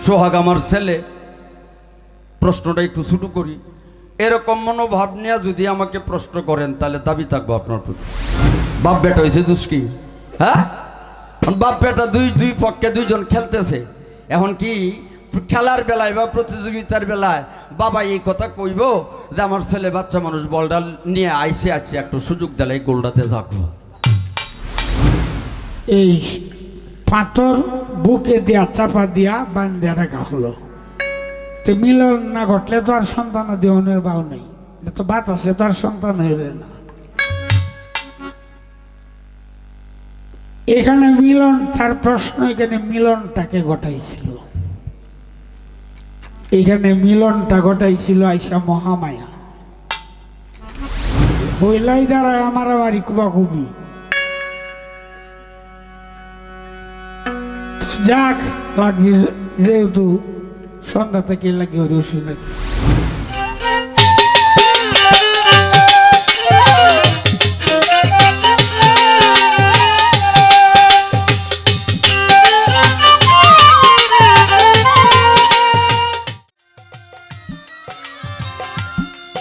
সোহাগ আমার ছেলে, প্রশ্নটা একটু ছোটো করি, এরকম মনোভাব নিয়ে যদি আমাকে প্রশ্ন করেন তাহলে দাবি থাকবো আপনার প্রতি। বাপ বেটা হয়েছে দুষ্কি, হ্যাঁ? বাপ বেটা দুই পক্ষে দুইজন খেলতেছে, এখন কি খেলার বেলায় বা প্রতিযোগিতার বেলায় বাবা এই কথা কইব যে আমার ছেলে বাচ্চা মানুষ বলটা নিয়ে আইসে আছে, একটু সুযোগ দিলে এই গোলটাতে থাকবো। এই পাথর বুকে দিয়া চাপা দিয়া বান্ধে রাখা হলো, তো মিলন না ঘটলে তো আর সন্তান দেওয়ানের বাউ নেই, তো বাতাসে তো আর সন্তান হইবে না। এখানে মিলন, তার প্রশ্ন এখানে মিলনটাকে ঘটাইছিল, এখানে মিলনটা ঘটাইছিল আইসা মহামায়া। বইলাই দ্বারায় আমার বাড়ি কুবাকুবি, যাক লাগছে যেহেতু সন্ধ্যা থেকে লাগে ওর শুনে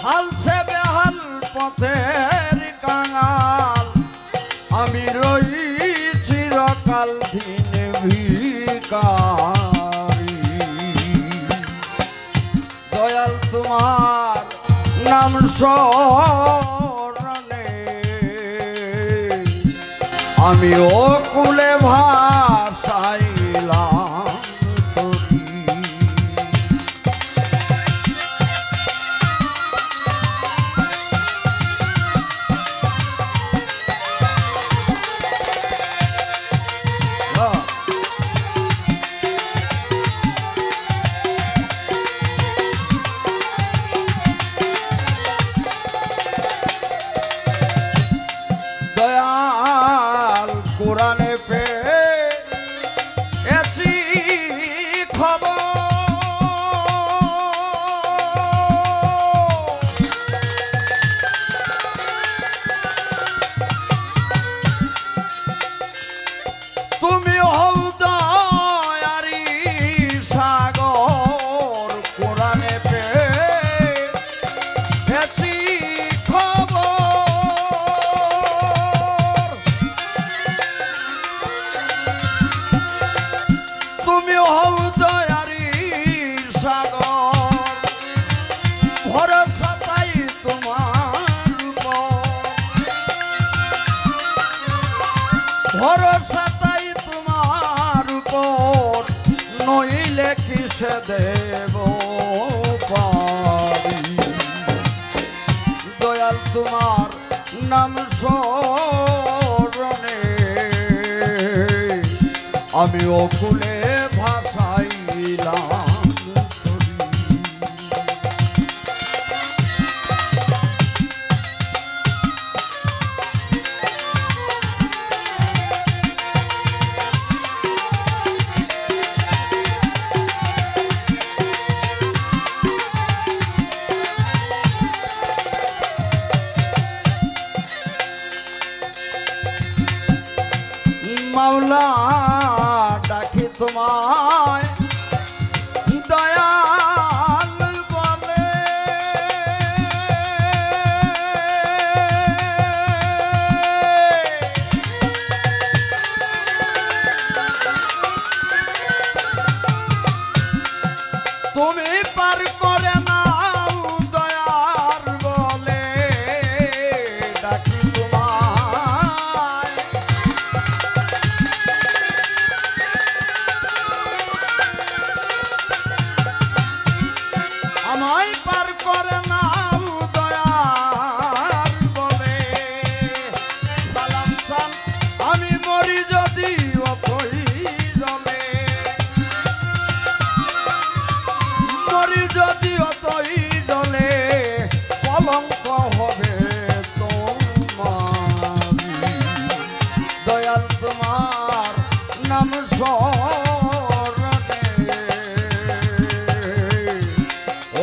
হালছে বেহাল পথের কাঙাল, আমি রই চিরকাল দিন ভিখারি। দয়াল তোমার নাম স্মরণে আমি ও কুলে ভাসাইলাম তরি। দয়াল কোরআনে পেয়েছি খবর, তুমি হও দয়ারি সাগর। কোরআনে পেয়েছি খবর, তুমি হও দয়ারি সাগর। ভরসা তাই তোমার উপর, ভরসা তাই তোমার উপর, নইলে কিসে দেব পারি। দয়াল তোমার নাম স্মরণে আমি অকুলে ভাসাইলাম তরি। মাওলা ডাকি তোমায় দয়াল বলে, তুমি পার করে নাও দয়ার বলে। ডাকি তোমায় আমায় পার করে নাও দয়ার বলে। সালাম চান আমি মরি যদি অথই জলে, মরি যদি অতই জলে, কলঙ্ক হবে তোমার। দয়াল তোমার নাম স্মরণে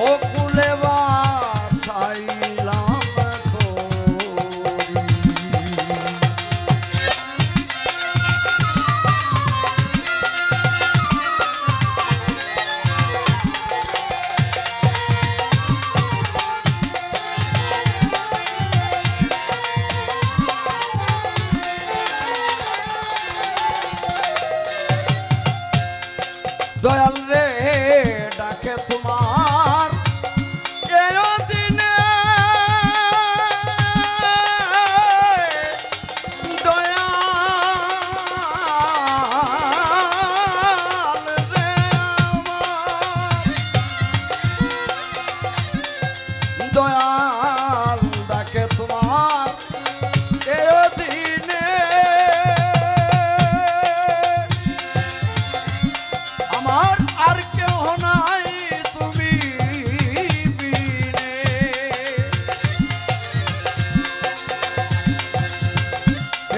ও কুলে ভাসাইলাম তরি। দয়াল রে ডাকে তোমার এই দিনে দয়াল রে দয়াল ডাকে তোমার এই দিনে আমার আর কেউ নাই তুমি বিনে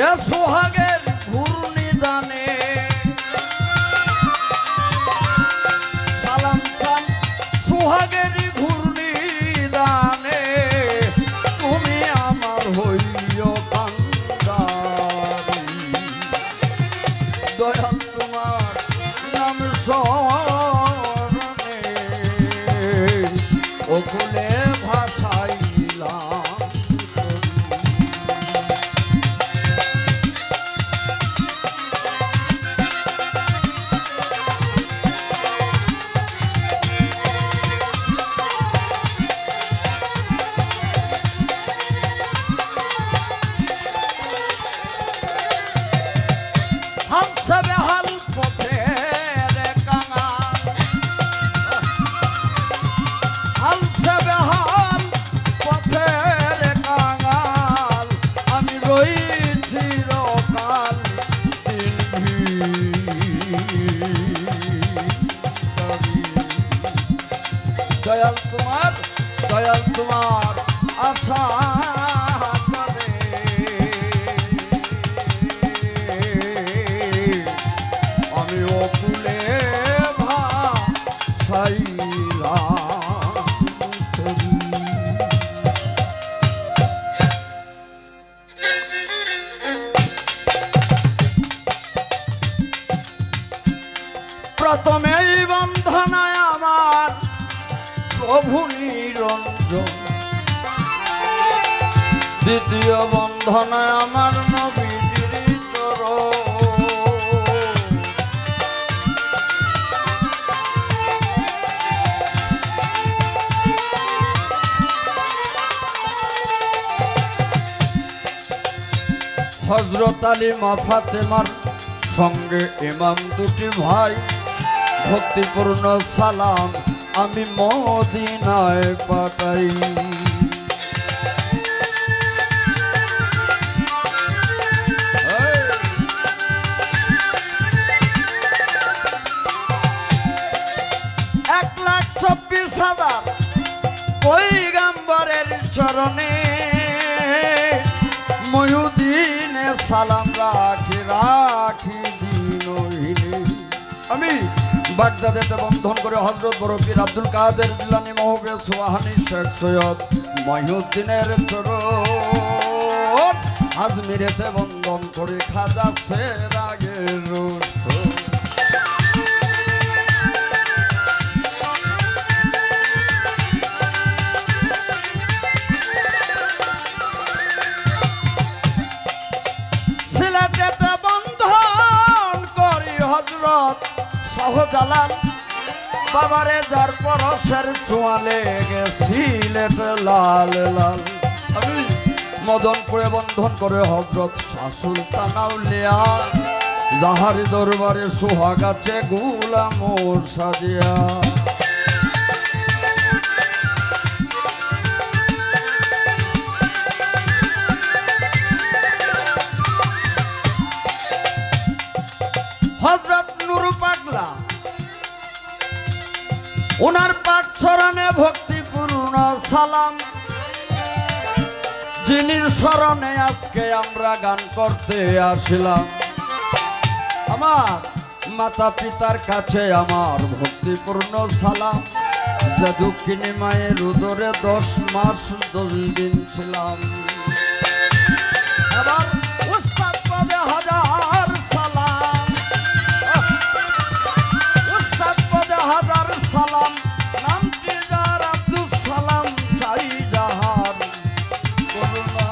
এ সোহাগের ঘূর্ণি দানে সালাম চান সোহাগের ঘূর্ণি দানে তুমি আমার হইও কান্দারি দয়াল তোমার নাম স্মরণে ওকুলে ভাসাইলাম হামসা বেহাল পথের কাঙাল হামসা বেহাল পথের কাঙাল আমি রয়েছি চিরকাল দিন দয়াল তোমার আশা করে আমি অকুলে ভাসাইলাম প্রথমেই বন্ধনায় আমার প্রভু নিরঞ্জন দ্বিতীয় বন্ধনায় আমার নবীর চরণ হযরত আলী মা ফাতেমার সঙ্গে ইমাম দুটি ভাই ভক্তিপূর্ণ সালাম আমি মদিনায় পাঠাই এক লাখ 24,000 পয়গম্বরের চরণে ময়ুদ্দিনে সালাম রাখি রাখি দিনহীনে আমি বাগদাদেতে বন্ধন করে হযরত বড় পীর আব্দুল কাদের জিলানী মহবে সুবহানী শেখ সৈয়দ মহিউদ্দিনের চরণ আজমিরেতে বন্ধন করে খাজা সেরাগের রসুল সিলেটেতে বন্ধন করি হযরত শাহজালাল বাবারে যার পরশের চোয়ালে গেছিলেট লাল লাল আমি মদনপুরে বন্ধন করে হযরত শাহ সুলতান আউলিয়া যাহার দরবারে সোহাগ আছে গোলাম সাজিয়া হযরত নুরু পাগলা ওনার পাক চরণে ভক্তিপূর্ণ সালাম যিনির স্মরণে আজকে আমরা গান করতে আসিলাম আমার মাতা পিতার কাছে আমার ভক্তিপূর্ণ সালাম যে দুঃখিনী মায়ের উদরে 10 মাস 10 দিন ছিলাম আবার উস্তাদ পদে হাজার সালাম উস্তাদ পদে হাজার সালাম নামটি যার আব্দুল সালাম চাই যাহার করুণা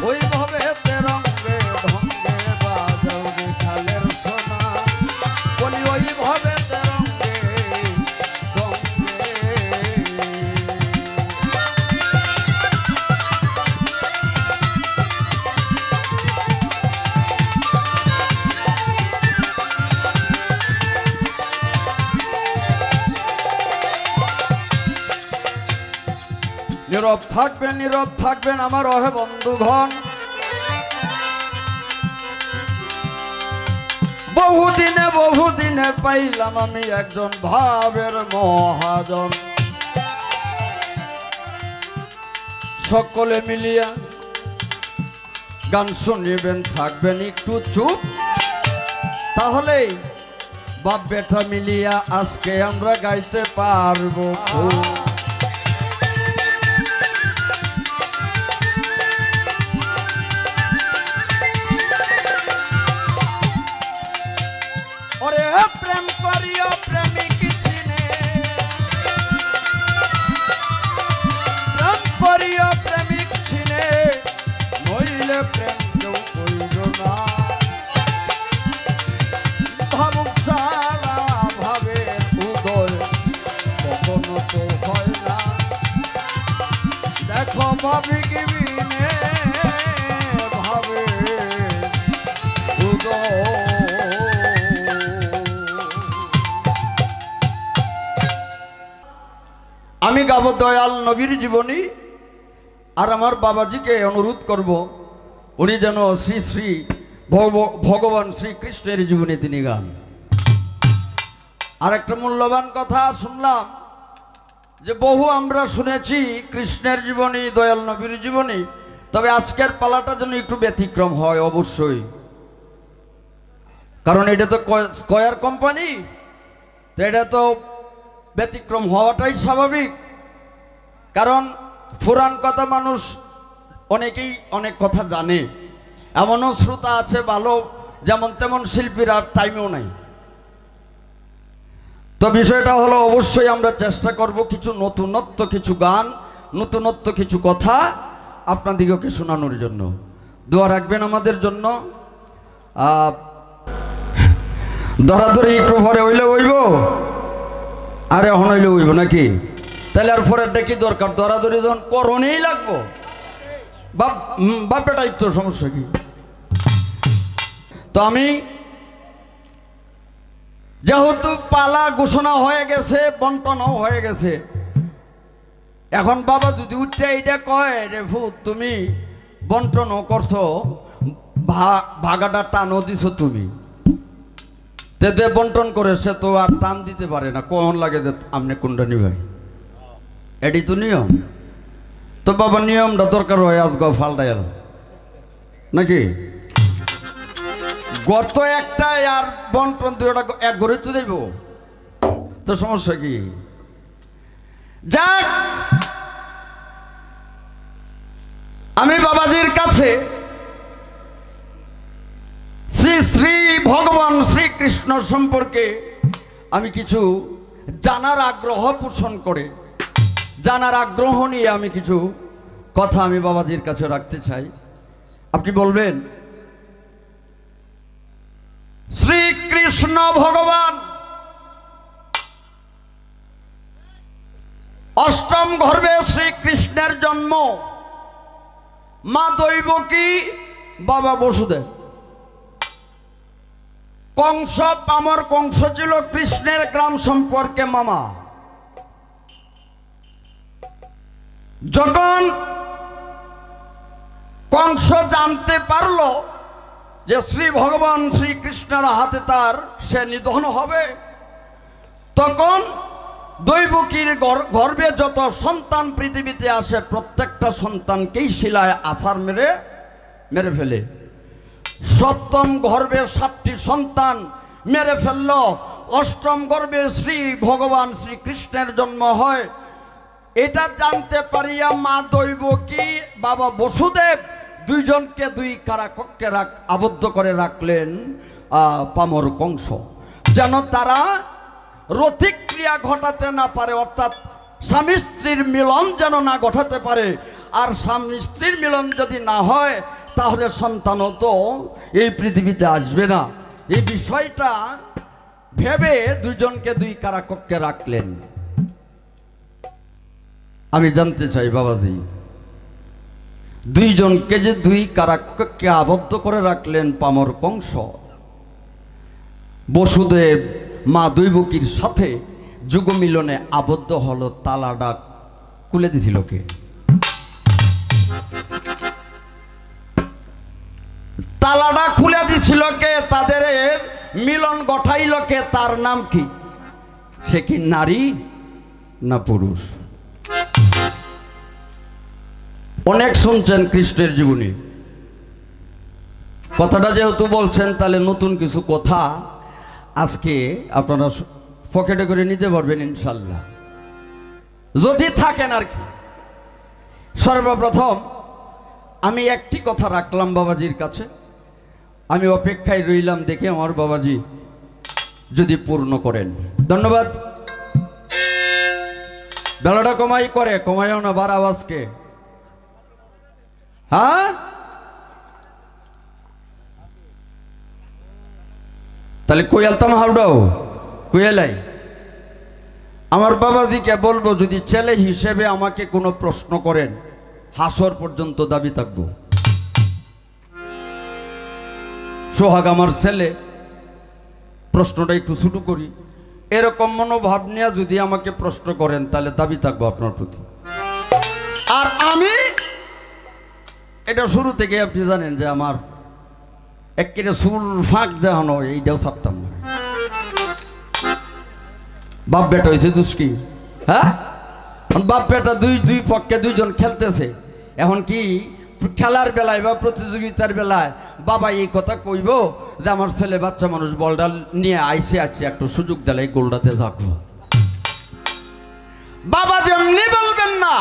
ওইভাবে তেরঙ্গে ঢঙ্গে বাজাও রে খালের সোনা বলি ওইভাবে নীরব থাকবেন আমার অহে বন্ধুগণ। বহুদিনে পাইলাম আমি একজন ভাবের মহাজন। সকলে মিলিয়া গান শুনিবেন, থাকবেন একটু চুপ, তাহলেই বাপ বেটা মিলিয়া আজকে আমরা গাইতে পারবো। ওরে প্রেম করিও প্রেমিক চিনে, প্রেম করিও প্রেমিক চিনে, নইলে প্রেম কেউ কইল না। ভাবুক ছাড়া ভাবের উদয় কখনো তো হয় না। দেখো ভাবিক বিনে ভাবে উদয়। আমি গাবো দয়াল নবীর জীবনী, আর আমার বাবাজিকে অনুরোধ করব উনি যেন শ্রী শ্রী ভগবান শ্রীকৃষ্ণের জীবনী তিনি গান। আর একটা মূল্যবান কথা শুনলাম যে বহু আমরা শুনেছি কৃষ্ণের জীবনী, দয়াল নবীর জীবনী, তবে আজকের পালাটা যেন একটু ব্যতিক্রম হয় অবশ্যই, কারণ এটা তো স্কয়ার কোম্পানি, তো এটা তো ব্যতিক্রম হওয়াটাই স্বাভাবিক। কারণ পুরাণ কথা মানুষ অনেকেই অনেক কথা জানে, এমনও শ্রোতা আছে ভালো, যেমন তেমন শিল্পীরা টাইমেও নাই। তো বিষয়টা হলো অবশ্যই আমরা চেষ্টা করব কিছু নতুনত্ব কিছু গান, নতুনত্ব কিছু কথা আপনাদিগকে শোনানোর জন্য। দোয়া রাখবেন আমাদের জন্য। ধরাধরি একটু পরে হইলে হইব, আরে এখন হইলে হইব নাকি? তাহলে আর পরেরটা কি দরকার? ধরাধরি যখন করণেই লাগবো, বাপ বেটাই তো, সমস্যা কি? তো আমি যেহেতু পালা ঘোষণা হয়ে গেছে, বন্টনও হয়ে গেছে, এখন বাবা যদি উঠে এইটা কয় রে ভূত তুমি বন্টনও করছো, ভাগাটা টানও দিছো তুমি, তেতে বন্টন করে সে তো আর টান দিতে পারে না, কখন লাগে যে আপনি কোনটা নিবেন, এটি তো নিয়ম। তো বাবা নিয়মটা দরকার হয় আজকে ফাল্টা এল নাকি? গর্ত একটা আর বন্টন দুইটা এক ঘরে তো দেব, তো সমস্যা কি? যাক, আমি বাবাজির কাছে শ্রী শ্রী ভগবান শ্রীকৃষ্ণ সম্পর্কে আমি কিছু জানার আগ্রহ পোষণ করে, জানার আগ্রহ নিয়ে আমি কিছু কথা আমি বাবাজির কাছে রাখতে চাই। আপনি বলবেন শ্রীকৃষ্ণ ভগবান অষ্টম গর্ভে শ্রীকৃষ্ণের জন্ম, মা দৈবকী, বাবা বসুদেব। কংস, আমার কংস ছিল কৃষ্ণের গ্রাম সম্পর্কে মামা। যখন কংস জানতে পারলো যে শ্রী ভগবান শ্রীকৃষ্ণের হাতে তার সে নিধন হবে, তখন দৈবকীর গর্ভে যত সন্তান পৃথিবীতে আসে প্রত্যেকটা সন্তানকেই শিলায় আছাড় মেরে ফেলে। সপ্তম গর্ভে 7টি সন্তান মেরে ফেলল। অষ্টম গর্ভে শ্রী ভগবান শ্রীকৃষ্ণের জন্ম হয়। এটা জানতে পারিয়া মা দৈবকী, বাবা বসুদেব দুইজনকে দুই কারাকক্ষে আবদ্ধ করে রাখলেন পামর কংস, যেন তারা রতিক্রিয়া ঘটাতে না পারে, অর্থাৎ স্বামী স্ত্রীর মিলন যেন না ঘটাতে পারে। আর স্বামী স্ত্রীর মিলন যদি না হয় তাহলে সন্তানও তো এই পৃথিবীতে আসবে না। এই বিষয়টা ভেবে দুইজনকে দুই কারাকক্ষে রাখলেন। আমি জানতে চাই বাবাজি, দুইজনকে যে দুই কারাকক্ষে আবদ্ধ করে রাখলেন পামর কংস, বসুদেব মা দৈবকীর সাথে যুগমিলনে আবদ্ধ হলো, তালাটা খুলে দিছিল কে? মিলন ঘটাইল কে, তার নাম কি? সে কি নারী না পুরুষ? অনেক শুনছেন কৃষ্ণের জীবনী, কথাটা যেহেতু বলছেন তাহলে নতুন কিছু কথা আজকে আপনারা পকেটে করে নিতে পারবেন ইনশাল্লাহ, যদি থাকেন আর কি। সর্বপ্রথম আমি একটি কথা রাখলাম বাবাজির কাছে, আমি অপেক্ষায় রইলাম দেখে আমার বাবাজি যদি পূর্ণ করেন। ধন্যবাদ। বেলাটা কমাই করে, কমাইও না বার আওয়াজকে। হ্যাঁ, তাহলে কোয়ালতাম হাউডাও কোয়ালাই। আমার বাবাজিকে বলবো যদি ছেলে হিসেবে আমাকে কোনো প্রশ্ন করেন, হাসর পর্যন্ত দাবি থাকবো। সোহাগ আমার ছেলে, প্রশ্নটা একটু শুরু করি। এরকম মনোভাব নিয়ে যদি আমাকে প্রশ্ন করেন তাহলে দাবি থাকবো আপনার প্রতি। আর আমি এটা শুরু থেকে আপনি জানেন যে আমার একেবারে চুল ফাঁক যাহানো এইটাও ছাড়তাম না। বাপ বেটা হয়েছে দুষ্কি, হ্যাঁ, বাপ বেটা দুই পক্ষে দুইজন খেলতেছে। এখন কি খেলার বেলায় বা প্রতিযোগিতার বেলায় বাবা এই কথা কইব যে আমার ছেলে বাচ্চা মানুষ বলটা নিয়ে আইসে আছে, একটু সুযোগ দিলে এই গোলটাতে থাকবো। বাবা যেমনি বলবেন না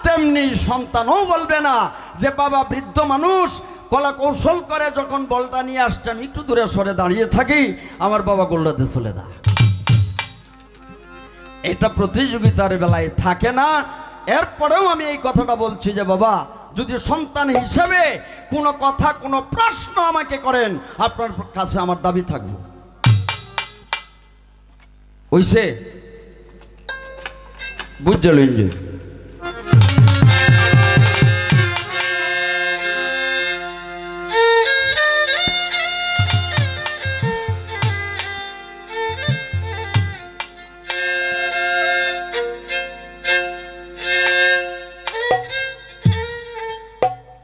তেমনি সন্তানও বলবে না যে বাবা বৃদ্ধ মানুষ কলা কৌশল করে যখন বলটা নিয়ে আসছে আমি একটু দূরে সরে দাঁড়িয়ে থাকি, আমার বাবা গোলটাতে চলে দা। এটা প্রতিযোগিতার বেলায় থাকে না। এরপরেও আমি এই কথাটা বলছি যে বাবা যদি সন্তান হিসেবে কোনো কথা কোনো প্রশ্ন আমাকে করেন, আপনার কাছে আমার দাবি থাকবে। ওইসে বুঝলেন যে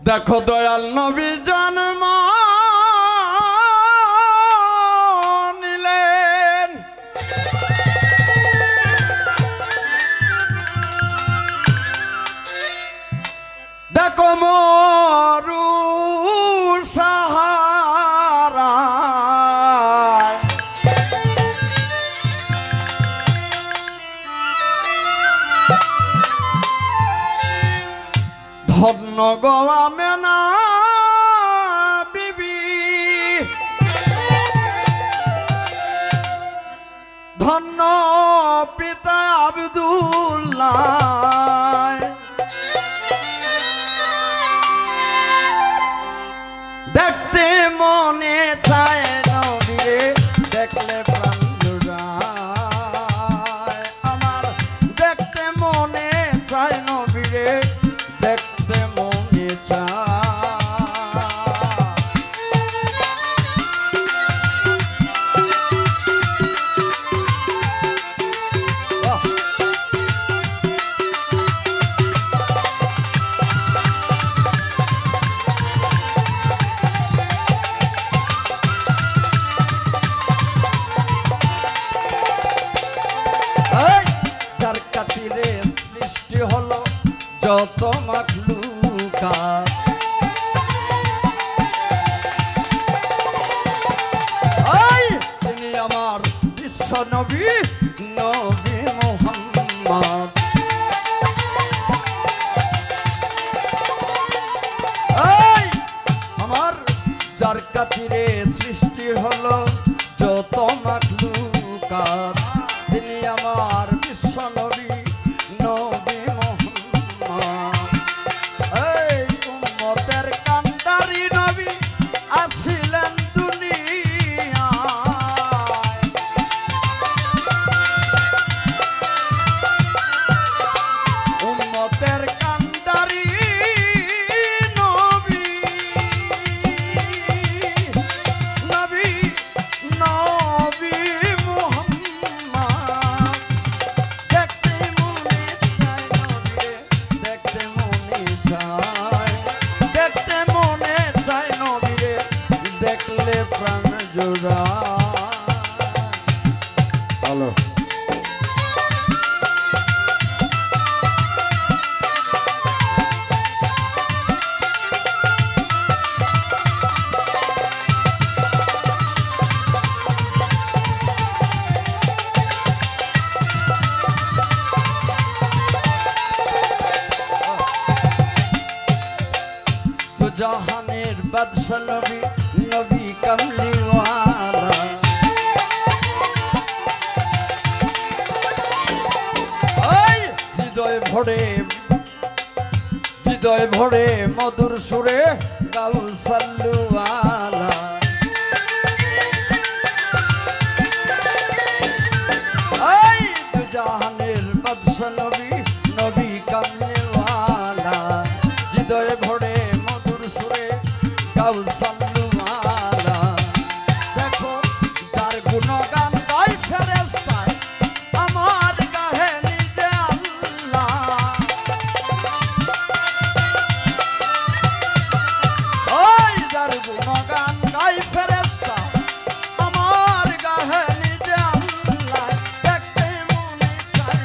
দেখো দয়াল নবী জন্ম নিলেন, দেখো মরু সাহারা, ধন্য গোয়া মেনা বিবি, ধন্য পিতা আব্দুল্লাহ, দেখতে মনে চায় নবীরে, দেখলে প্রাণ জুড়ায় আমার, দেখতে মনে চায় নবীরে, দেখতে মনে চায়। যার কাতিরে সৃষ্টি হলো যত মাখলুকাত, তিনি আমার বিশ্ব নবী নবী মুহাম্মদ। আমার যার কাতিরে সৃষ্টি হলো যত মাখলুকাত, তিনি আমার বিশ্ব নবী নবী মুহাম্মদ। এই উম্মতের কান্ডারি নবী আসিলেন দুনিয়ায়, উম্মতের কান্ডারি নবী নবী নবী মুহাম্মদ। দেখতে বাদশা নবী নবী কামলিওয়ালা ওই হৃদয় ভরে মধুর সুরে গাও সাল্লুওয়ালা ওই দু জাহানের বাদশা নবী নবী কামলিওয়ালা হৃদয় ভরে মধুর সুরে গাও সাল্লুওয়ালা দেখো যার গুণগান গায় ফেরেশতায় আমার গাহে নিজে আল্লাহ ওই যার গুণগান গায় ফেরেশতা আমার গাহে নিজে আল্লাহ দেখতে মনে চায়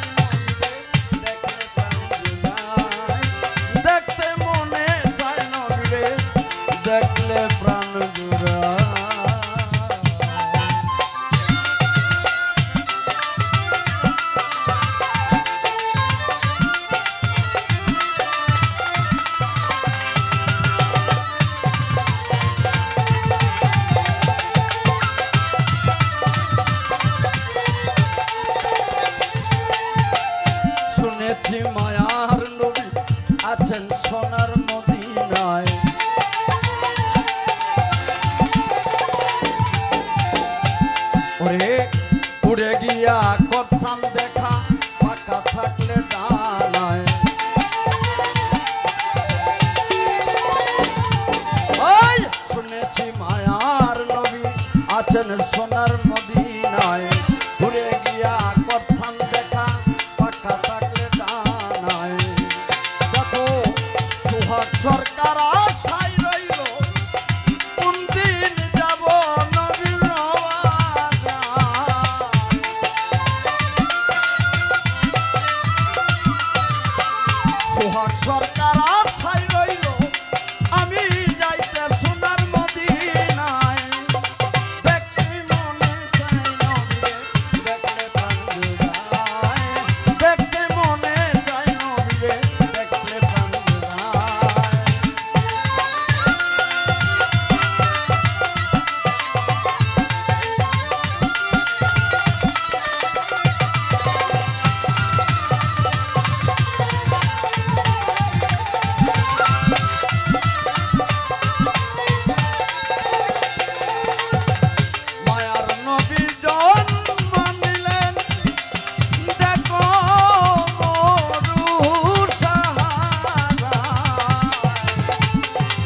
দেখতে মনে চায় নবীরে দেখলে প্রাণ জুড়ায় শুনেছি মায়ার নবী আছেন সোনার মদিনায় ওরে উড়ে গিয়া করতাম দেখা পাকা থাকলে ডানায় ওই শুনেছি মায়ার নবী আছেন সোনার মদিনায় উড়ে গিয়া করতাম দেখা পাকা থাকলে ডানায় দেখো সুহাগ সরকার আশায় রইল কোন দিন যাব নবীর রওজা সুহাগ সরকার আশায় রইল আমি যাইতে সোনার মদিনায় দেখতে মনে চায় নবীরে দেখলে প্রাণ জুড়ায় দেখতে মনে চায় নবীরে দেখলে প্রাণ জুড়ায় মায়ার নবী জন্ম নিলেন দেখো মরুর সাহারায়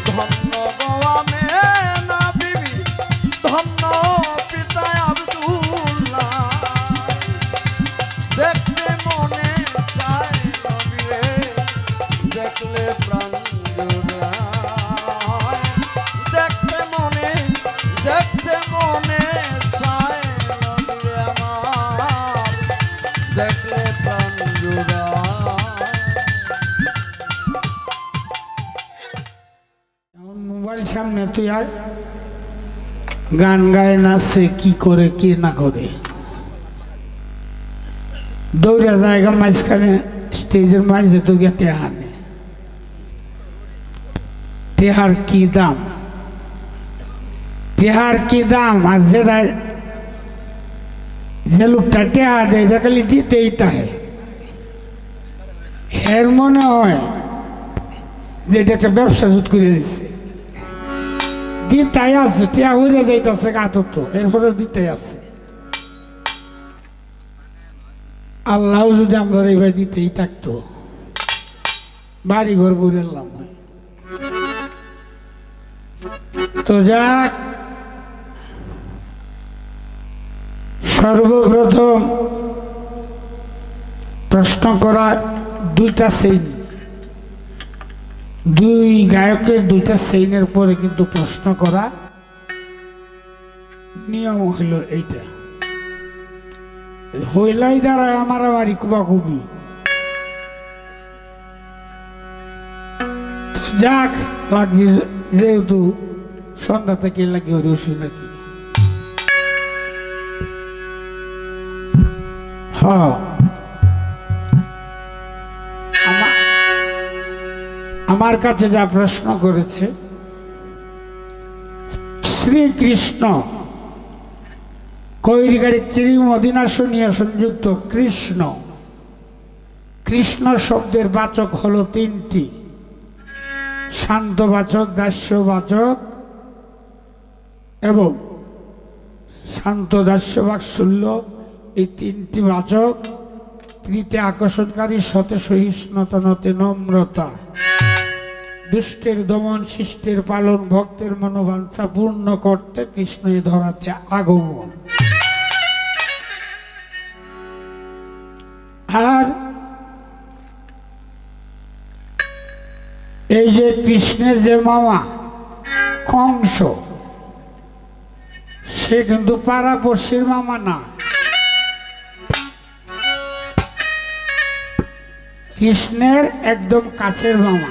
ধন্য গো আমেনা বিবি ধন্য পিতা আব্দুল্লাহ দেখতে মনে চায় নবীরে দেখলে প্রাণ জুড়ায় দেখতে মনে চায় নবীরে আমার দেখলে প্রাণ জুড়ায় এখন মোবাইল সামনে তুই আর গান গায় নাচে কি করে কি না করে দৌড়া জায়গা মাঝখানে স্টেজের মাঝে তো গিয়ে টেহা নে টেহার কি দাম আর যেটা যে লোকটা টেহা দেয় এটা খালি দিতেই তাহে এর মনে হয় যে এটা একটা ব্যবসা জুত করে দিচ্ছে দিতাই আছে টেহা উড়ে যাইতেছে গাতত এরপরে দিতেই আছে আল্লাহ যদি আমরা এইভাবে দিতেই থাকতো বাড়ি ঘর বুড়েলাম তো যাক সর্বপ্রথম প্রশ্ন করা দুইটা সেইন দুই গায়কের দুইটা সেইনের পরে কিন্তু প্রশ্ন করা নিয়ম হইল এইটা হইলাই দ্বারা আমার বাড়ি কুবাকুবি যাক লাগছে যেহেতু সন্ধ্যা থেকে লাগে রসুন নাকি আমার কাছে যা প্রশ্ন করেছে শ্রীকৃষ্ণ কৈরিকারিত্রী মদিনাসু নিয়ে সংযুক্ত কৃষ্ণ। কৃষ্ণ শব্দের বাচক হলো তিনটি, শান্তবাচক, দাস্যবাচক এবং শান্ত, দাস্য, বাৎসল্য, এই তিনটি বাচক। তৃতে আকর্ষণকারী, সতে সহিষ্ণুতা, নতে নম্রতা, দুষ্টের দমন, শিষ্টের পালন, ভক্তের মনোবাঞ্ছা পূর্ণ করতে কৃষ্ণ এই ধরাতে আগমন। আর এই যে কৃষ্ণের যে মামা কংস, সে কিন্তু পাড়াপড়শির মামা না, কৃষ্ণের একদম কাছের মামা।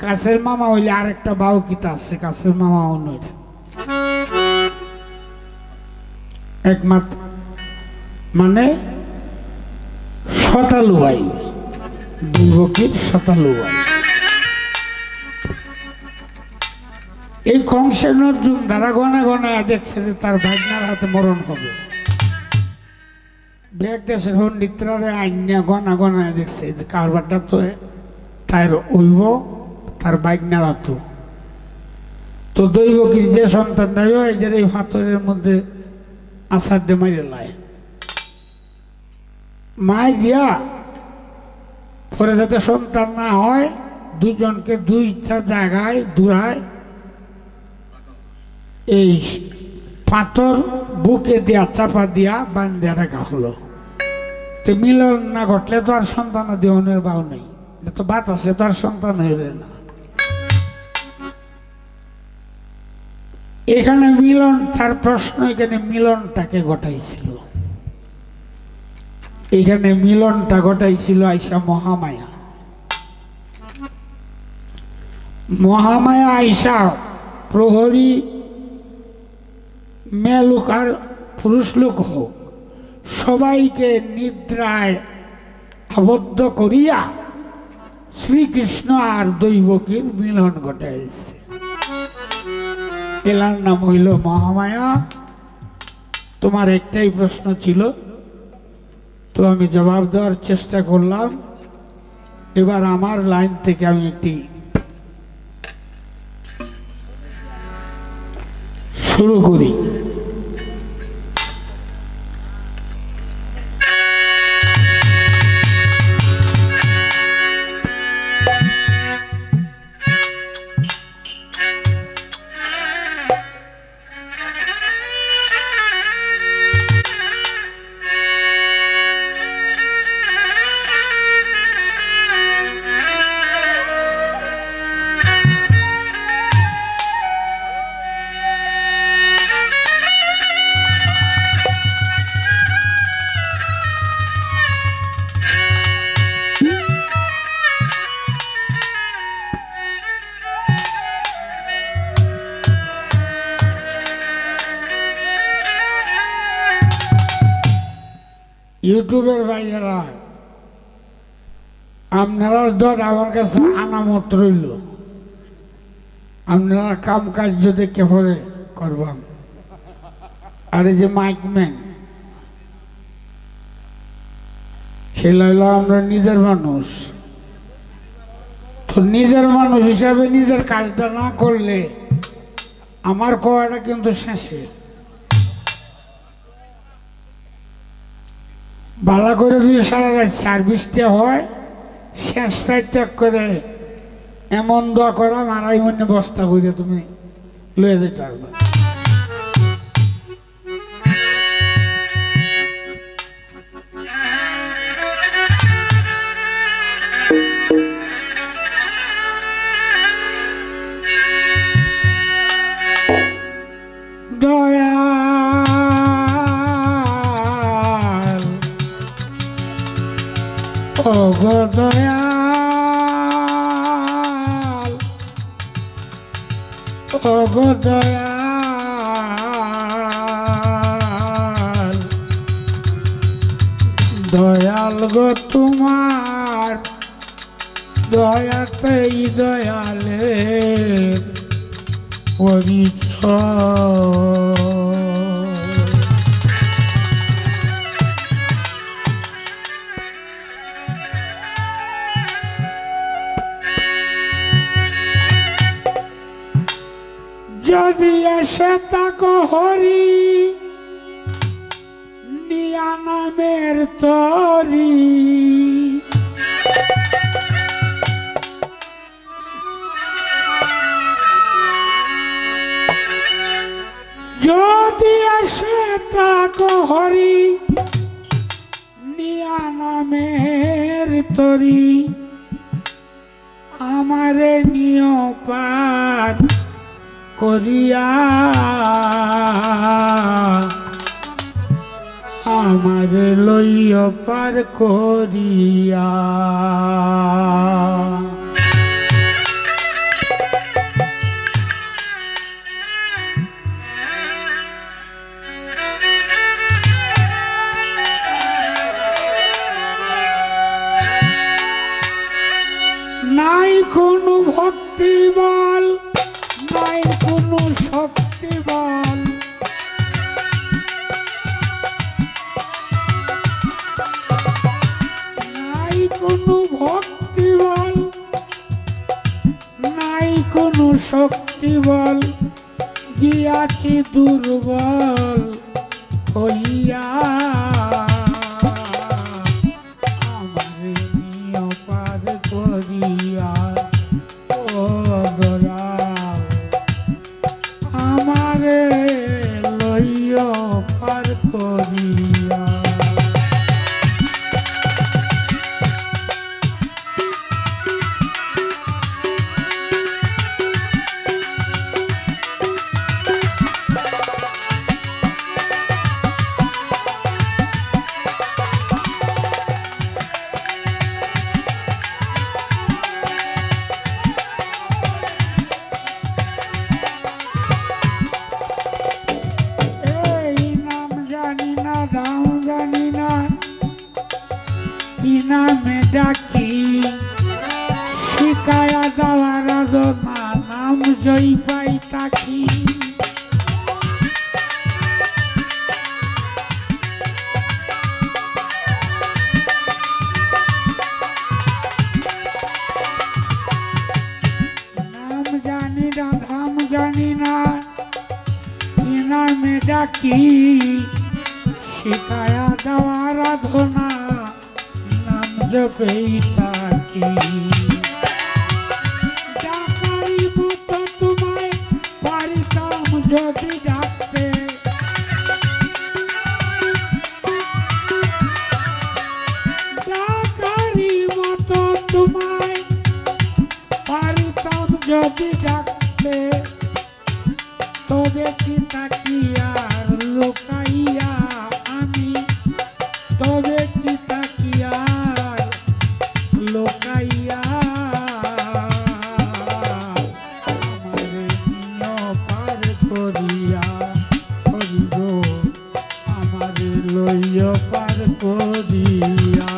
কাছের মামা হইলে আরেকটা বাউকিতা আছে, কাছের মামা অন্য একমাত্র মানে শতালু ভাই, দুর্গকির শতালু ভাই। এই কংসের অর্জুন দ্বারা গনে গনে দেখছে যে তার ভাগনার হাতে মরণ হবে। দেশের পণ্ডিতরা আইনা গনা গনায় দেখছে যে কারবারটা তো তার ওইব, তার ভাগনার হাত। তো দৈবকীর যে সন্তানটাই হয় যে এই পাথরের মধ্যে আছাড় দিয়ে মাইরে লাই, মাই দিয়া পরে যাতে সন্তান না হয় দুজনকে দুইটা জায়গায় দূরায় এই পাথর বুকে দিয়া চাপা দিয়া বান্ধে রাখা হলো। তো মিলন না ঘটলে তো আর সন্তান দেহনের বাউ নেই, তো বাতাসে তো আর সন্তান হইবে না। এখানে মিলন, তার প্রশ্ন এখানে মিলনটাকে ঘটাইছিল, এখানে মিলনটা ঘটাইছিল আইসা মহামায়া। মহামায়া আইসা প্রহরী মেয়ে লোক আর পুরুষ লোক হোক সবাইকে নিদ্রায় আবদ্ধ করিয়া শ্রীকৃষ্ণ আর দৈবকীর মিলন ঘটাইছে। এলার নাম হইল মহামায়া। তোমার একটাই প্রশ্ন ছিল, তো আমি জবাব দেওয়ার চেষ্টা করলাম। এবার আমার লাইন থেকে আমি একটি শুরু করি। ইউটিউবের ভাইয়েরা, আপনারা ধর আমার কাছে আনামত রইল, আপনারা কাম কার্য দেখে পরে করবাম। আর এই যে মাইকম্যান, হেলাইল আমরা নিজের মানুষ, তো নিজের মানুষ হিসাবে নিজের কাজটা না করলে আমার কোয়াটা কিন্তু শেষে। ভালো করে যদি সারা রাত সার্ভিসটা হয়, শেষ রাত ত্যাগ করে এমন দোয়া করা মারাই মনে বস্তা করে তুমি লয়ে যেতে পারবে। ওগো দয়াল, ওগো দয়াল, দয়াল গো তোমার দয়াতেই দয়ালের পরিচয়। যদি এসে তাকো হরি নিয়া নামের তরি যদি এসে তাকো হরি নিয়া নামের তরি আমারে নিয় পার করিয়া আমার লইয় পার করিয়া নাই কোনো ভক্তি বল নাই কোনো শক্তি বল নাই কোনো ভক্তি বল নাই কোনো শক্তি বল গিয়াছি দুর্বল হইয়া আমারে নিয় পার করিয়া ও দয়াল আমারে লইয় পার করিয়া নামে ডাকি শিকায়া যাওয়ার না নাম জয় পাই তাকি নাম জানি না ধাম জানি না নামে ডাকি শিকায়া যাওয়ার না জপেই থাকি ডাকারি মতো তোমায় পারিতাম যদি ডাকতে ডাকারি মতো তোমায় পারিতাম যদি ডাকতে তবে কি তাকিয়ার লোকাইয়া আমি তবে কি তাকিয়ার লোকাইয়া আমারে নিয় পার করিয়া করিব আমারে লইয় পার করিয়া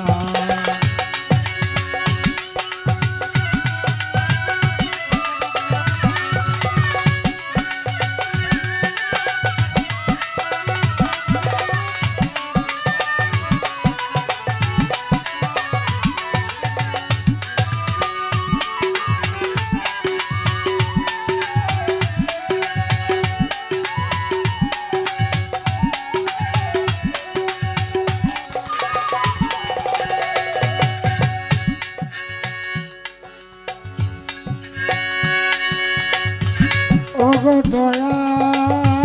ওগো দয়াল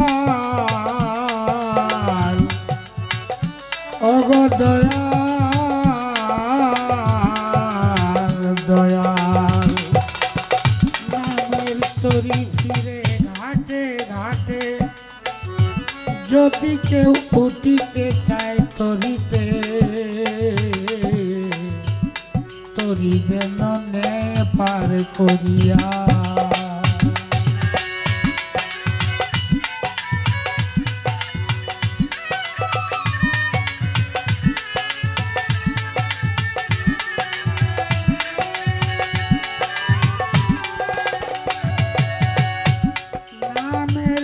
ওগো দয়াল দয়াল নামের তরি ফিরে ঘাটে ঘাটে যদি কেউ উঠিতে চায় তরিতে তরি যেন নে পার করিয়া নামের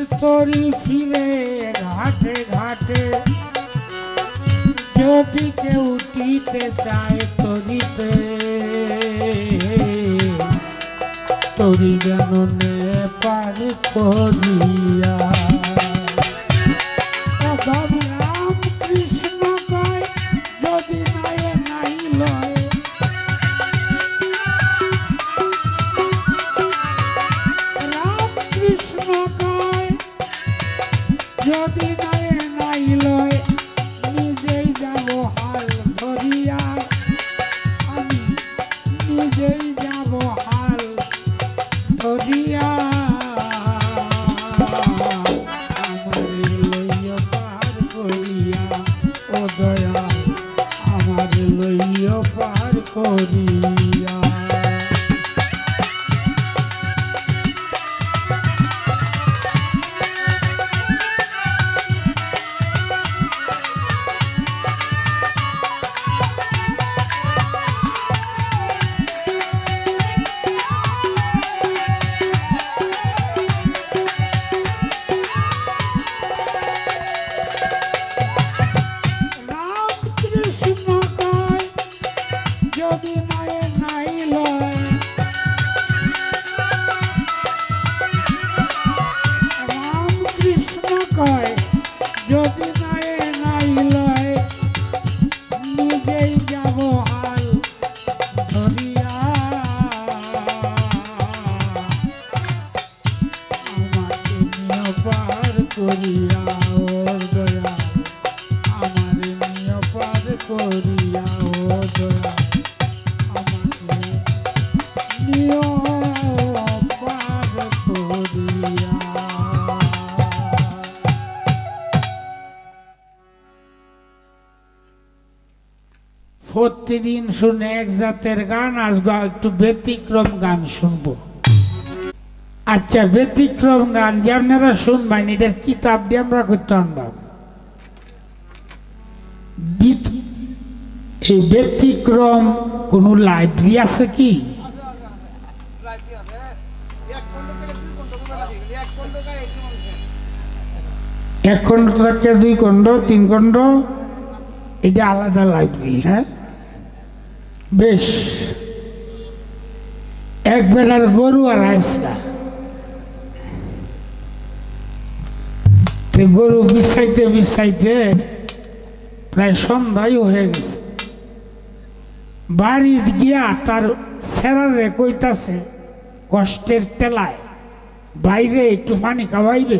দেখিতে চায় তরিতে তরি যেন নে পার করিয়া রাম কৃষ্ণ কয় যদি নাই নাই লয় রাম কৃষ্ণ কয় যদি নাই নাই লয় নিজেই যাব হাল ধরিয়া আমি নিজেই যাব হাল ধরিয়া আমার লইয়া পার করিয়া ও দয়া আমার লইয়া পার করিয়া যদি নাই নাই লয় রাম কৃষ্ণ কয় যদি নাই নাই লয় নিজেই যাব হাল ধরিয়া আমাকে নিয়ে পার করিয়া ওর দয়া আমার নিয়ে পার করিয়া ও দয়া প্রতিদিন শুনে এক জাতের গান, আজকে একটু ব্যতিক্রম গান শুনবো। আচ্ছা, ব্যতিক্রম গান যে আপনারা শুনবেন, এটার কিতাব দিয়ে আমরা করতে আনবাম। এই ব্যতিক্রম কোন লাইব্রেরি আছে কি? এক খণ্ড থেকে 2 খণ্ড 3 খণ্ড, এটা আলাদা লাইব্রেরি। হ্যাঁ, বেশ। এক বেলার গরু আর আইসরা, গরু বিছাইতে বিছাইতে প্রায় সন্ধ্যায় হয়ে গেছে। বাড়ি গিয়া তার সেরারে কইতাছে কষ্টের টেলায়, বাইরে একটু পানি খাওয়াইবে।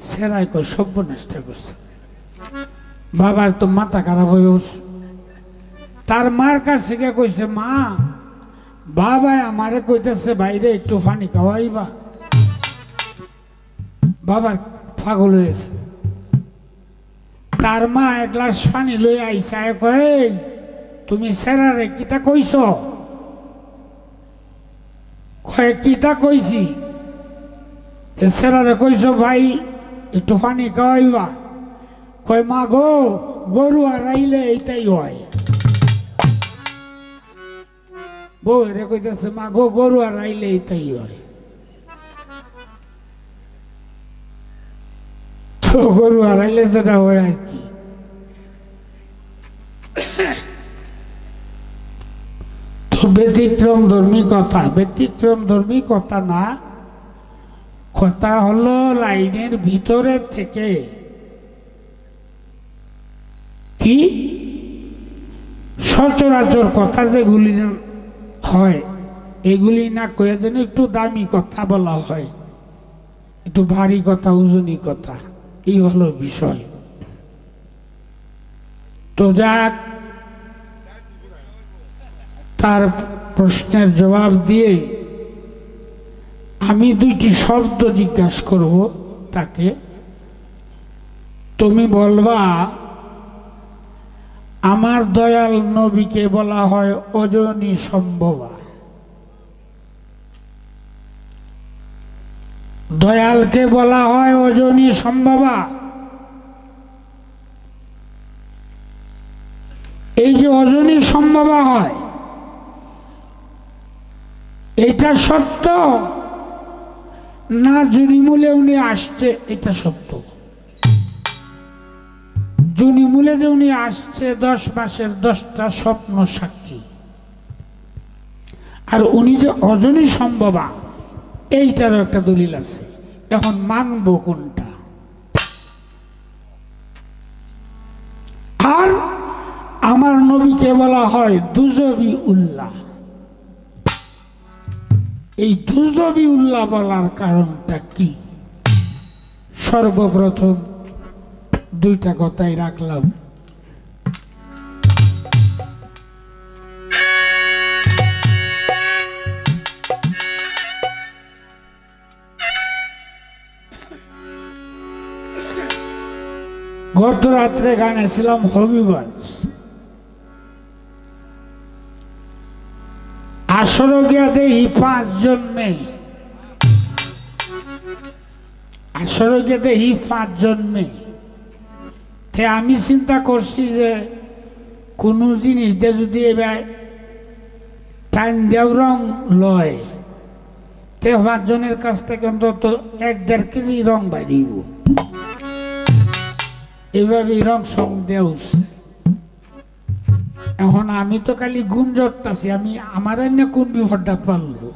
সেরাই কই সর্বনাশটা করছে, বাবার তো মাথা খারাপ হয়ে উঠছে। তার মার কাছে গিয়ে কইছে, মা, বাবা আমারে কইতেছে বাইরে একটু পানি খাওয়াইবা। বাবার পাগল হয়েছে। তার মা 1 গ্লাস পানি লই আইসা, কই তুমি সেরারে কিতা কইছ? কয় কিতা কইছি? সেরারে কইছ ভাই একটু পানি খাওয়াইবা। কয় মা গো, গরু হারাইলে এইটাই হয়। বউ রে কইতেছে, মা গো, গরু হারাইলে এইটাই হয়। তো গরু হারাইলে যেটা হয় আর কি। তো ব্যতিক্রম ধর্মী কথা, ব্যতিক্রম ধর্মী কথা না, কথা হলো লাইনের ভিতরে থেকে কি সচরাচর কথা যেগুলি হয়, এগুলি না কয়ে যেন একটু দামি কথা বলা হয়, একটু ভারী কথা, ওজনী কথা, এই হলো বিষয়। তো যাক, তার প্রশ্নের জবাব দিয়ে আমি 2টি শব্দ জিজ্ঞাসা করব তাকে। তুমি বলবা, আমার দয়াল নবীকে বলা হয় অজনী সম্ভবা। দয়ালকে বলা হয় অজনী সম্ভবা। এই যে অজনী সম্ভবা হয়, এটা সত্য না জুনিমূলে উনি আসছে, এটা সত্য? জুনিমূলে যে উনি আসছে 10 মাসের 10টা স্বপ্ন সাক্ষী, আর উনি যে অজনী সম্ভবা এইটারও একটা দলিল আছে। এখন মানব কোনটা? আর আমার নবীকে বলা হয় দুজবি উল্লাহ। এই দুজবি উল্লাহ বলার কারণটা কি? সর্বপ্রথম দুইটা কথাই রাখলাম। গত রাত্রে গানে ছিলাম হবিগঞ্জ, আসর গিয়া দেখি 5 জন মেয়ে, আসর গিয়া দেখি 5 জন মেয়ে। আমি চিন্তা করছি যে কোনো জিনিস দিয়ে যদি এবার টাইম দেও রং লয়, 5 জনের কাছ থেকে অন্তত 1-1.5 কেজি রং বাড়িব। এইভাবে রং সং দেওস। এখন আমি তো খালি গুণ জড়তাছি, আমি আমার এনে কোন বিপদটা পারলো,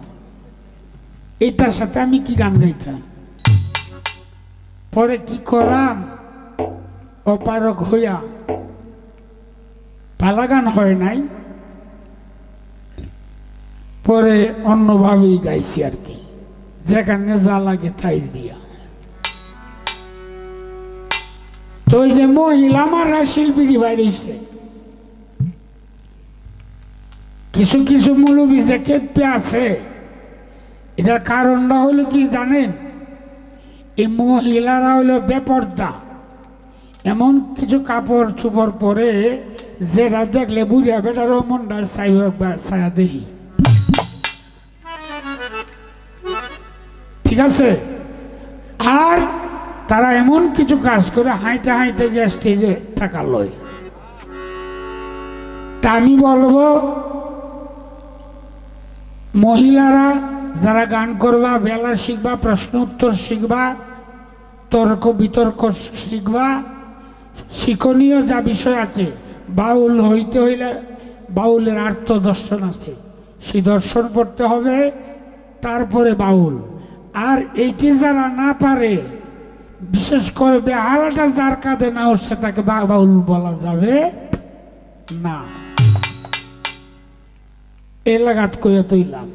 এইটার সাথে আমি কি গান গাইতাম। পরে কি করাম, অপারক হইয়া পালা গান হয় নাই, পরে অন্যভাবেই গাইছি আর কি, যেখানে যা লাগে তাই দিয়া। তো ওই যে মহিলা মারা শিল্পী বাইরেছে, কিছু কিছু মৌলবী যে কেঁপে আছে, এটার কারণটা হলো কি জানেন? এই মহিলারা হলো বেপর্দা, এমন কিছু কাপড় চোপড় পরে যেটা দেখলে বুড়িয়া বেটারও মনটা চাইব একবার ছায়া দেখি, ঠিক আছে? আর তারা এমন কিছু কাজ করে হাইটে হাইটে যে স্টেজে টাকা লয়। তা আমি বলবো মহিলারা যারা গান করবা, বেলা শিখবা, প্রশ্ন উত্তর শিখবা, তর্ক বিতর্ক শিখবা, শিক্ষণীয় যা বিষয় আছে, বাউল হইতে হইলে বাউলের আর্থ দর্শন আছে, সেই দর্শন পড়তে হবে, তারপরে বাউল। আর এইটি যারা না পারে, বিশেষ করে বেহালাটা যার কাঁধে না উঠছে তাকে বাউল বলা যাবে না। এলাকাত কইয়া তৈলাম।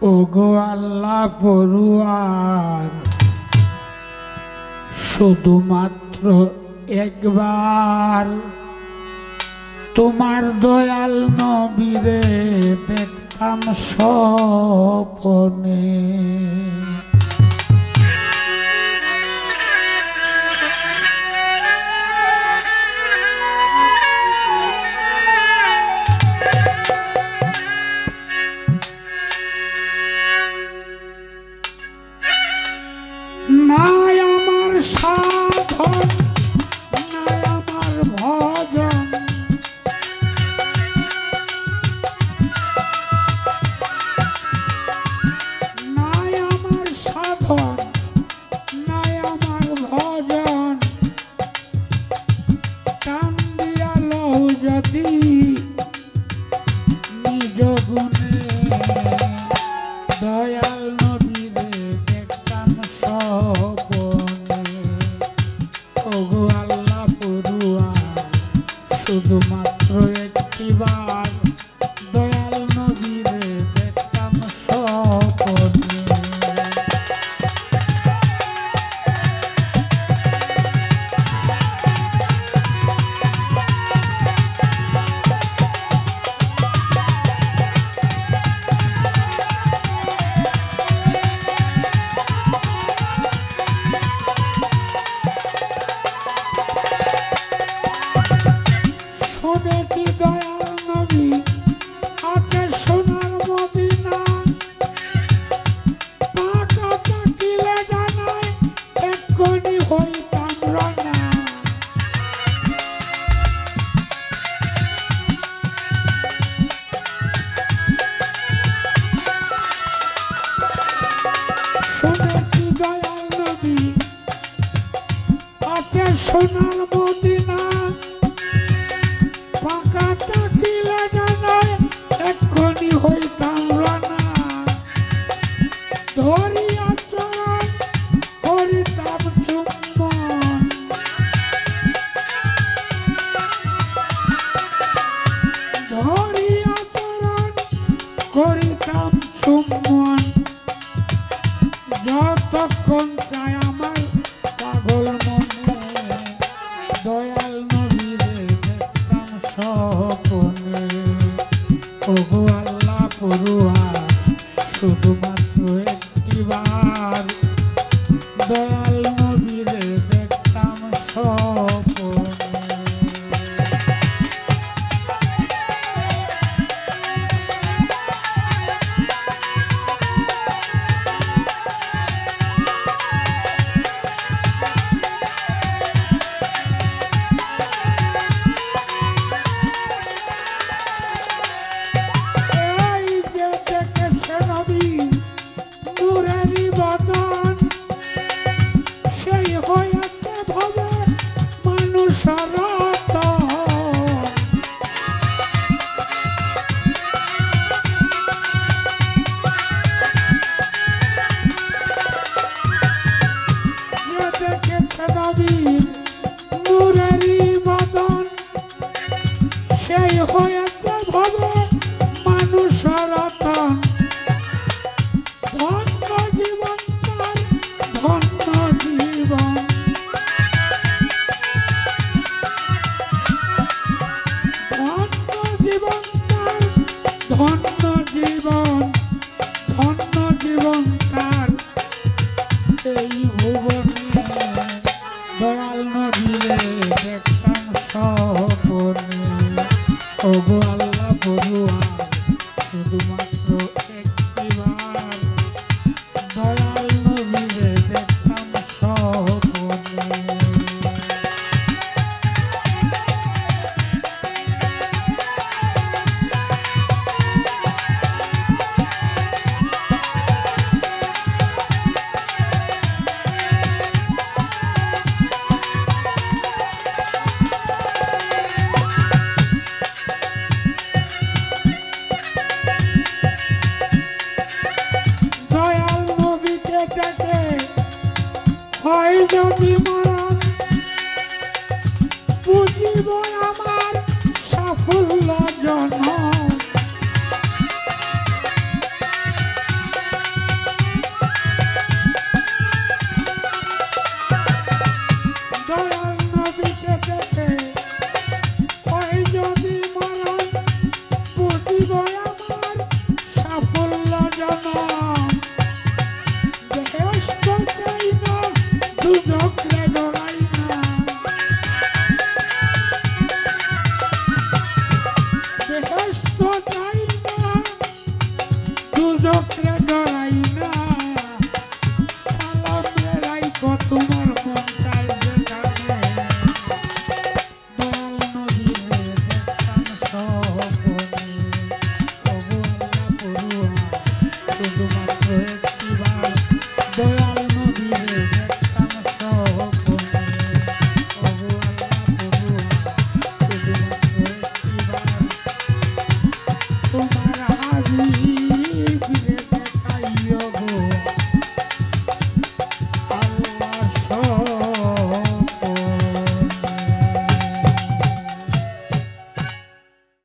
ও গো আল্লাহ পড়ুয়ার, শুধুমাত্র একবার তোমার দয়াল নবীরে দেখতাম স্বপ্নে। নাই আমার সাধন, নাই আমার ভজন, নাই সোনার মদিনা পাকা থাকিলে জানায় এক্ষুনি হইতাম রানা ধরিয়া চরণ করিতাম চুম্বন ধরিয়া চরণ করিতাম চুম্বন যতক্ষণ চায় আমার পাগল মনে দয়াল নবীরে দেখতাম স্বপনে ওগো আল্লাহ পড়ুয়া শুধুমাত্র একটিবার দয়াল নবীরে দেখতাম স্বপনে সেই হয়েছে ভবে মানুষ রতন ধন্য জীবন তার ধন্য জীবন ধন্য জীবন তার ধন্য জীবন ধন্য জীবন তার এই ভুবনে দয়াল নবীরে দেখতাম স্বপনে ওগো আল্লাহ পড়ুয়া শুধুমাত্র একটিবার দয়াল নবীরে দেখতাম স্বপনে হয় যদি মরণ বুঝিব আমার সাফল্য জনম দয়াল নবীকে দেখে হয় যদি মরণ বুঝিব আমার সাফল্য জনম বেহেশত চাই না দুজকরে ডরাই না বেহেশত চাই না দুজকরে ডরাই না সালাম রাইখো তোমার মন চাই যেখানে দয়াল নবীরে দেখতাম স্বপনে ওগো আল্লাহ পড়ুয়া শুধুমাত্র একটিবার দয়াল নবীরে দেখতাম স্বপনে ওগো আল্লাহ পড়ুয়া শুধুমাত্র একটিবার তোমার